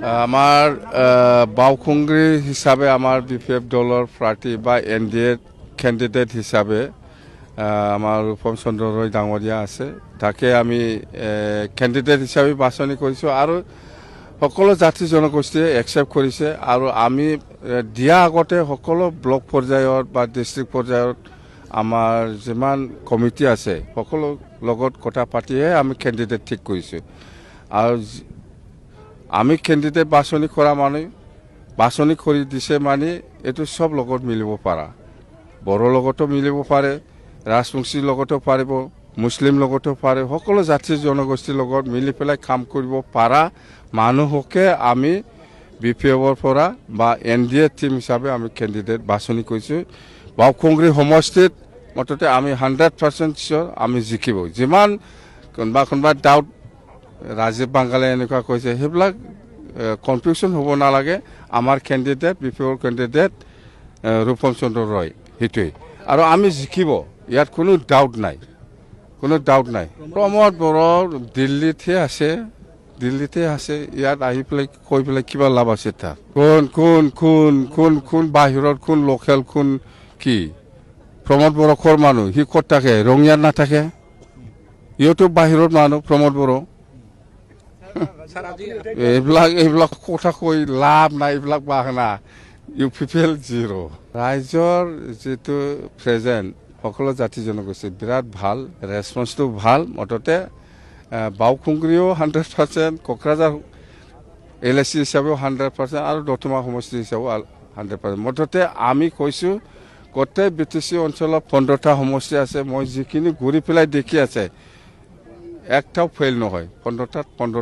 আমাৰ বাউখুংগ্ৰি হিসাবে আমাৰ বিপিএফ দলেৰ প্ৰাৰ্থী বা এনডিএ ক্যান্ডিডেট হিসাবে আমাৰ ৰূপম চন্দ্ৰ ৰয় ডাঙৰীয়া আছে। তাকে আমি ক্যান্ডিডেট হিসাবে বাছনি কৰিছোঁ আৰু সকলো জাতি জনগোষ্ঠীয়ে একচেপ্ট কৰিছে আৰু আমি দিয়া আগতে সকলো ব্লক পৰ্যায়ত বা ডিষ্ট্ৰিক্ট পৰ্যায়ত আমাৰ যিমান কমিটি আছে সকলো লগত কথা পাতিহে আমি ক্যান্ডিডেট ঠিক কৰিছোঁ। আৰু আমি ক্যান্ডিডেট বাছনি কৰা মানে বাছনি কৰি দিছে মানে এইটো সব লগত মিলিব পাৰা, বড়ো লগতো মিলিব পাৰে, ৰাজবংশীৰ লগতো পাৰিব, মুছলিম লগতো পাৰে, সকলো জাতি জনগোষ্ঠীৰ লগত মিলি পেলাই কাম কৰিব পাৰা মানুহকে আমি বিপিএফৰ পৰা বা এনডিএ টিম হিচাপে আমি ক্যান্ডিডেট বাছনি কৰিছোঁ। বাউখুংগ্ৰি সমষ্টিত মুঠতে আমি 100% চিয়ৰ আমি জিকিব। যিমান কোনোবা ডাউট ৰাজীৱ বাংগালে এনেকুৱা কৈছে সেইবিলাক কনফিউজন হ'ব নালাগে। আমাৰ ক্যান্ডিডেট বিপিএফৰ ক্যান্ডিডেট ৰূপম চন্দ্ৰ ৰয়, সেইটোৱেই আৰু আমি জিকিব, ইয়াত কোনো ডাউট নাই, কোনো ডাউট নাই। প্ৰমোদ বড়ো দিল্লীতে আছে, ইয়াত আহি পেলাই কৈ পেলাই কিবা লাভ আছে তাৰ? কোন বাহিৰত, কোন লোকেল, কোন কি? প্ৰমোদ বড়ো ক'ৰ মানুহ? সি ক'ত থাকে? ৰঙিয়াত নাথাকে, ইহঁতো বাহিৰত মানুহ প্ৰমোদ বড়ো। এইবিলাক কথা কৈ লাভ নাই, এইবিলাক বাহানা। UPPL 0। ৰাইজৰ যিটো প্ৰেজেণ্ট সকলো জাতি জনগোষ্ঠী বিৰাট ভাল, ৰেছপন্সটো ভাল। মুঠতে বাউখুংগ্ৰিও 100%, কোকৰাঝাৰ LAC হিচাপেও 100% আৰু দতমা সমষ্টি হিচাপেও 100%। মুঠতে আমি কৈছোঁ গোটেই BTC অঞ্চলত 15টা সমষ্টি আছে। মই যিখিনি ঘূৰি পেলাই দেখি আছে একটাও ফেইল নহয়, 15টাত 15